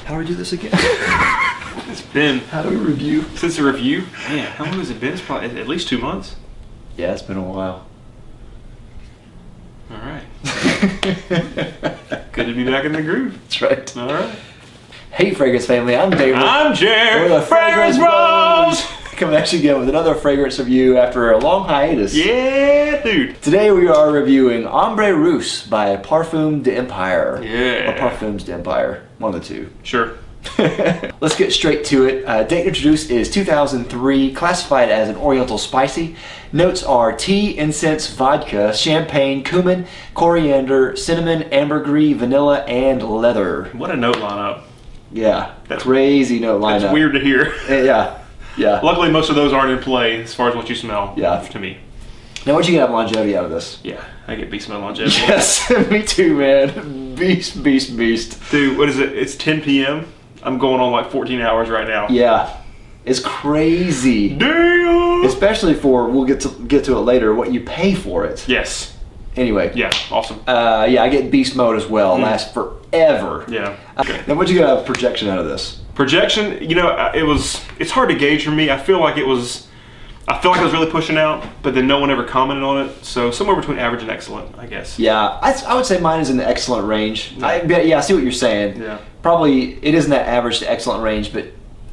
How do we do this again? It's been... How do we review? Since the review? Man, how long has it been? It's probably at least 2 months. Yeah, it's been a while. All right. Good to be back in the groove. That's right. All right. Hey, Fragrance Family, I'm David. I'm Jerry. We're the Fragrance Bros. Coming at you again with another fragrance review after a long hiatus. Yeah, dude. Today we are reviewing Ambre Russe by Parfum d'Empire. Yeah. Or Parfums d'Empire. One of the two. Sure. Let's get straight to it. Date introduced is 2003, classified as an Oriental spicy. Notes are tea, incense, vodka, champagne, cumin, coriander, cinnamon, ambergris, vanilla, and leather. What a note lineup. Yeah, that's crazy note lineup. That's weird to hear. Yeah, yeah. Luckily, most of those aren't in play as far as what you smell. Yeah. To me. Now, what'd you get out of longevity out of this? Yeah, I get beast smell longevity. Yes, me too, man. Beast, beast, beast. Dude, what is it? It's 10 p.m. I'm going on like 14 hours right now. Yeah, it's crazy. Damn. Especially for, we'll get to it later, what you pay for it. Yes. Anyway. Yeah, awesome. Yeah, I get beast mode as well. Lasts forever. Yeah. Okay. Now, what'd you get a projection out of this? Projection, you know, it's hard to gauge for me. I feel like I was really pushing out, but then no one ever commented on it. So somewhere between average and excellent, I guess. Yeah, I would say mine is in the excellent range. Yeah. I see what you're saying. Yeah. Probably it isn't that average to excellent range, but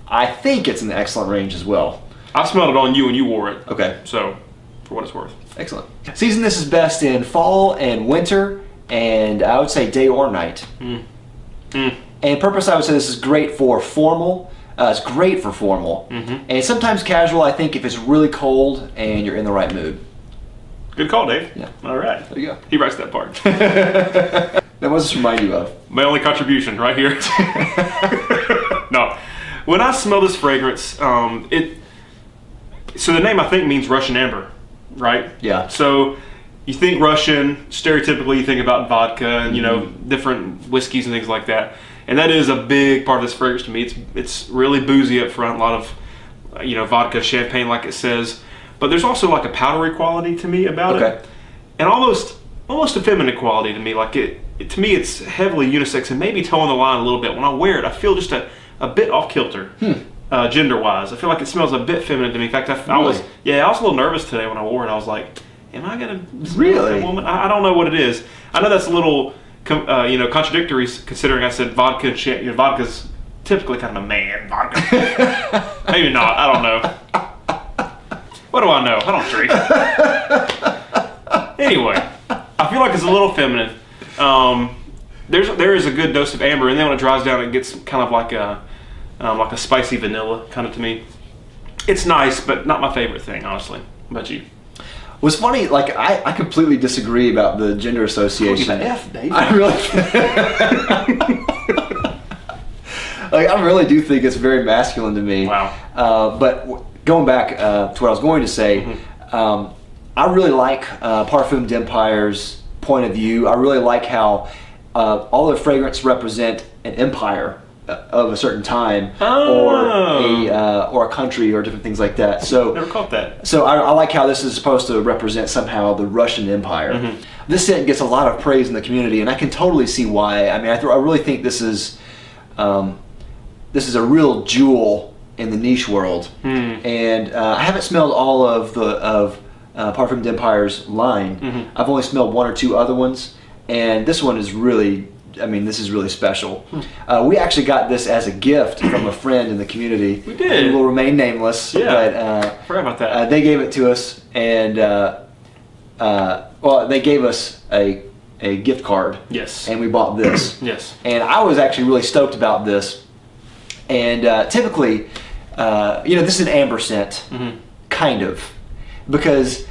I think it's in the excellent range as well. I smelled it on you and you wore it. Okay. So, for what it's worth. Excellent. Season this is best in fall and winter, and I would say day or night. And purpose, I would say this is great for formal. It's great for formal. And sometimes casual, I think, if it's really cold and you're in the right mood. Good call, Dave. Yeah. All right. There you go. He writes that part. Now, what does this remind you of? My only contribution right here. No. When I smell this fragrance, so the name I think means Russian amber, right? Yeah. So you think Russian, stereotypically you think about vodka and, you know, different whiskeys and things like that. And that is a big part of this fragrance to me. It's really boozy up front, a lot of, you know, vodka, champagne like it says. But there's also like a powdery quality to me about it. And almost a feminine quality to me. Like to me it's heavily unisex and maybe towing the line a little bit. When I wear it, I feel just a bit off kilter. Gender-wise. I feel like it smells a bit feminine to me. In fact, I was a little nervous today when I wore it. I was like, am I gonna smell like a woman? I don't know what it is. I know that's a little you know, contradictory considering I said vodka and champagne. You know, vodka's typically kind of a man vodka. Maybe not. I don't know. What do I know? I don't drink. Anyway, I feel like it's a little feminine. There is a good dose of amber, and then when it dries down, it gets kind of like a spicy vanilla kind of to me. It's nice, but not my favorite thing, honestly. How about you? What's funny, like I completely disagree about the gender association. Give an F, Dave. I really, like I really do think it's very masculine to me. Wow. But going back to what I was going to say, I really like Parfum d'Empire's point of view. I really like how all their fragrance represent an empire of a certain time, or a country, or different things like that. So never caught that. So I like how this is supposed to represent somehow the Russian Empire. This scent gets a lot of praise in the community, and I can totally see why. I mean, I really think this is a real jewel in the niche world. And I haven't smelled all of Parfum d'Empire's line. I've only smelled one or two other ones, and this one is really, I mean, this is really special. We actually got this as a gift from a friend in the community. We did. It will remain nameless. Yeah. But forgot about that. they gave it to us, and well, they gave us a gift card. Yes. And we bought this. Yes. And I was actually really stoked about this. And typically, you know, this is an amber scent, kind of, because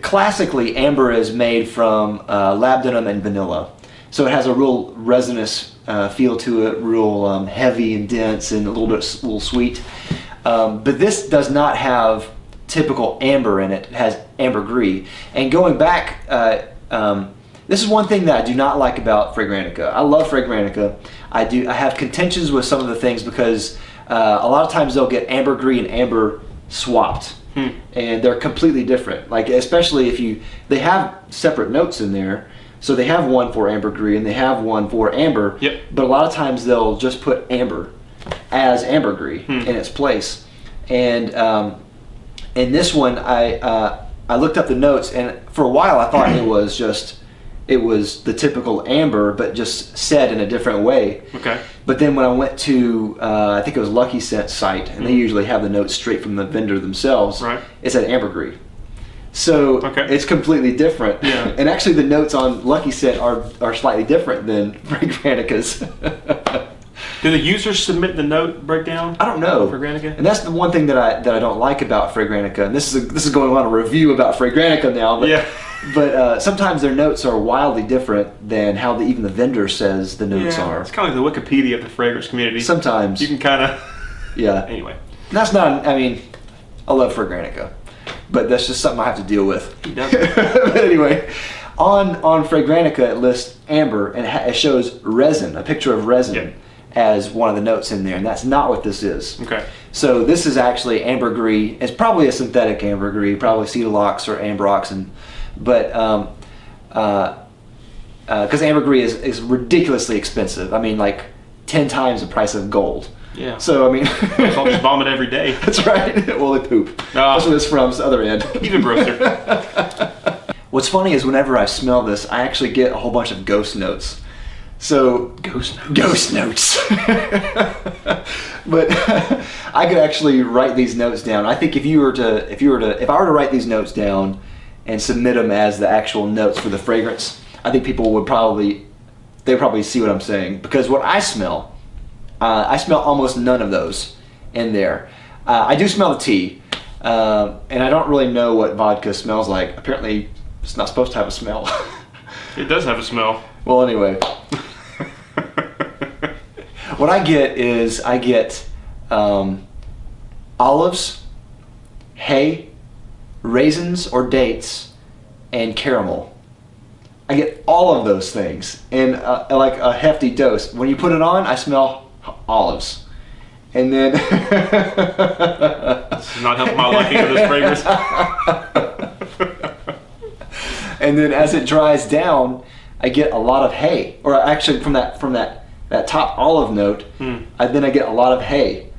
classically amber is made from labdanum and vanilla. So it has a real resinous feel to it, real heavy and dense and a little sweet. But this does not have typical amber in it. It has ambergris. And going back, this is one thing that I do not like about Fragrantica. I love Fragrantica. I have contentions with some of the things because a lot of times they'll get ambergris and amber swapped. And they're completely different. Like, especially if they have separate notes in there. So they have one for ambergris and they have one for amber. Yep. But a lot of times they'll just put amber as ambergris in its place. And in this one, I looked up the notes, and for a while I thought it was the typical amber, but just said in a different way. Okay. But then when I went to, I think it was Lucky Scent's site, and they usually have the notes straight from the vendor themselves. Right. It said ambergris. So it's completely different. Yeah. And actually the notes on Lucky Scent are slightly different than Fragranica's. Do the users submit the note breakdown? I don't know. Fragrantica? And that's the one thing that I don't like about Fragrantica. And this is going on a review about Fragrantica now. But, but sometimes their notes are wildly different than how even the vendor says the notes are. It's kind of like the Wikipedia of the fragrance community. Sometimes. You can kind of... Yeah. Anyway. And that's not, I mean, I love Fragrantica, but that's just something I have to deal with. He doesn't. But anyway, on Fragrantica it lists amber, and it shows resin, a picture of resin, as one of the notes in there, and that's not what this is. Okay. So this is actually ambergris. It's probably a synthetic ambergris, probably Cetalox or Ambrox, but because ambergris is ridiculously expensive. I mean, like 10 times the price of gold. Yeah. So I mean, I'll just vomit every day. That's right. Well, they poop. That's what it's from. It's the other end. Even grosser. What's funny is whenever I smell this, I actually get a whole bunch of ghost notes. So ghost notes. But I could actually write these notes down. I think if I were to write these notes down and submit them as the actual notes for the fragrance, I think people would probably see what I'm saying, because what I smell almost none of those in there. I do smell the tea, and I don't really know what vodka smells like. Apparently, it's not supposed to have a smell. It does have a smell. Well, anyway. What I get is olives, hay, raisins or dates, and caramel. I get all of those things in like a hefty dose. When you put it on, I smell olives. And then... This is not helping my liking of this fragrance. And then as it dries down, I get a lot of hay. Or actually from that top olive note, then I get a lot of hay.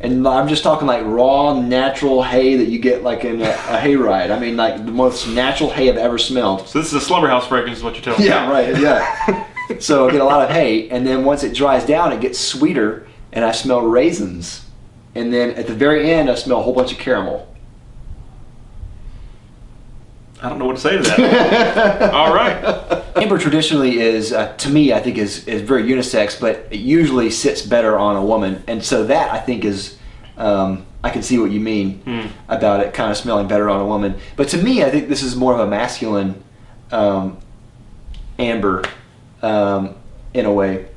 And I'm just talking like raw, natural hay that you get like in a hayride. I mean, like the most natural hay I've ever smelled. So this is a slumberhouse fragrance is what you're telling me. Yeah, right, yeah. So I get a lot of hay, and then once it dries down, it gets sweeter, and I smell raisins. And then at the very end, I smell a whole bunch of caramel. I don't know what to say to that. All right. Amber traditionally is, to me, I think is very unisex, but it usually sits better on a woman. And so that, I think, is, I can see what you mean about it kind of smelling better on a woman. But to me, I think this is more of a masculine amber in a way.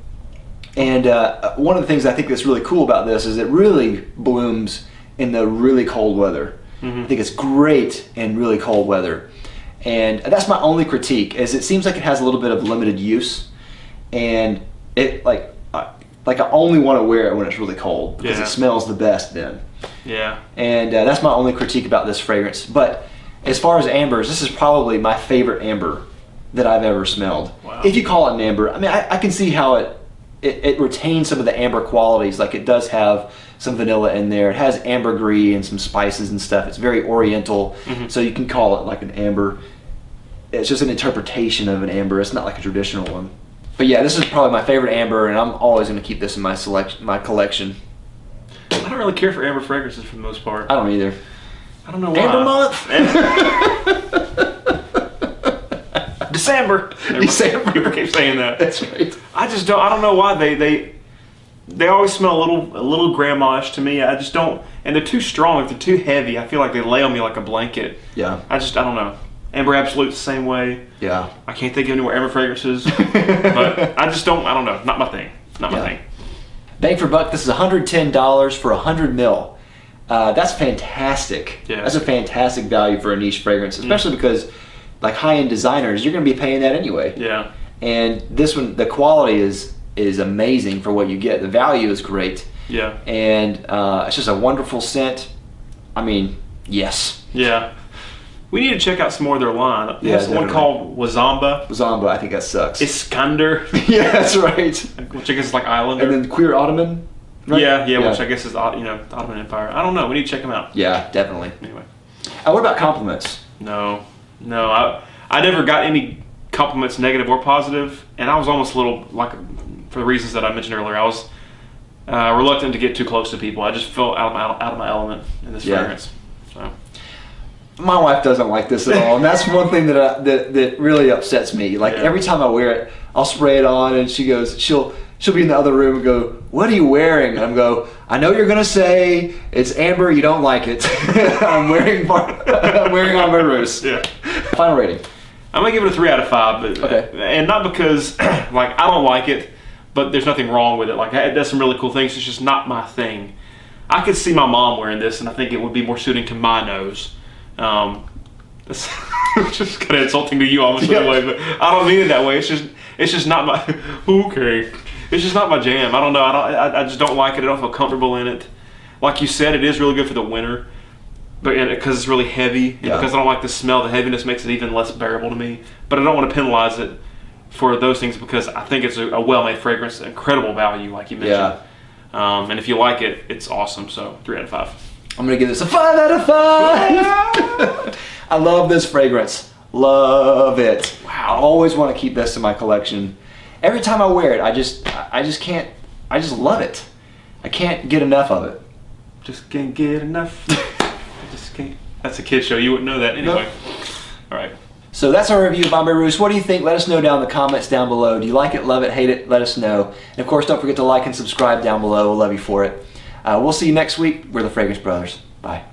And one of the things I think that's really cool about this is it really blooms in the really cold weather. I think it's great in really cold weather. And that's my only critique, is it seems like it has a little bit of limited use, and it like I only want to wear it when it's really cold, because it smells the best then. Yeah. And that's my only critique about this fragrance. But as far as ambers, this is probably my favorite amber that I've ever smelled. Wow. If you call it an amber, I mean, I can see how it retains some of the amber qualities. Like it does have some vanilla in there. It has ambergris and some spices and stuff. It's very oriental, so you can call it like an amber. It's just an interpretation of an amber. It's not like a traditional one. But yeah, this is probably my favorite amber, and I'm always going to keep this in my collection. I don't really care for amber fragrances for the most part. I don't either. I don't know why. Amber month. December. People keep saying that. That's right. I don't know why they always smell a little grandma-ish to me. I just don't, and they're too strong. If they're too heavy, I feel like they lay on me like a blanket. Yeah. I don't know. Amber Absolute's the same way. Yeah. I can't think of any more amber fragrances, but I don't know. Not my thing. Not my thing. Bang for buck. This is $110 for 100 ml. That's fantastic. Yeah. That's a fantastic value for a niche fragrance, especially because like high-end designers, you're going to be paying that anyway. Yeah. And this one, the quality is amazing for what you get. The value is great. Yeah. And it's just a wonderful scent. I mean, yes. Yeah. We need to check out some more of their line. Yeah, There's one called Wazamba. Wazamba, I think that sucks. Iskander. Yeah, that's right. Which I guess is like Islander. And then Queer Ottoman. Right? Yeah, which I guess is, the Ottoman Empire. I don't know. We need to check them out. Yeah, definitely. Anyway. What about compliments? No. I never got any compliments, negative or positive, and I was almost a little, like, for the reasons that I mentioned earlier, I was reluctant to get too close to people. I just felt out of my element in this fragrance. So. My wife doesn't like this at all, and that's one thing that really upsets me. Like every time I wear it, I'll spray it on, and she'll be in the other room and go, "What are you wearing?" And I'm go, "I know you're gonna say it's Amber. You don't like it. I'm wearing Ambre Russe." Yeah. Final rating. I'm gonna give it a 3 out of 5. But, okay. And not because like I don't like it, but there's nothing wrong with it. Like it does some really cool things. It's just not my thing. I could see my mom wearing this, and I think it would be more suiting to my nose. That's just kind of insulting to you almost in a way, but I don't mean it that way. It's just not my. Okay, it's just not my jam. I don't know. I just don't like it. I don't feel comfortable in it. Like you said, it is really good for the winter, but because it's really heavy, and because I don't like the smell, the heaviness makes it even less bearable to me. But I don't want to penalize it for those things because I think it's a well-made fragrance, incredible value, like you mentioned. Yeah. And if you like it, it's awesome. So 3 out of 5. I'm gonna give this a 5 out of 5. I love this fragrance. Love it. Wow. I always want to keep this in my collection. Every time I wear it, I just can't. I just love it. I can't get enough of it. Just can't get enough. I just can't. That's a kid show. You wouldn't know that anyway. Nope. All right. So that's our review of Ambre Russe. What do you think? Let us know down in the comments down below. Do you like it, love it, hate it? Let us know. And of course, don't forget to like and subscribe down below. We'll love you for it. We'll see you next week. We're the Fragrance Brothers. Bye.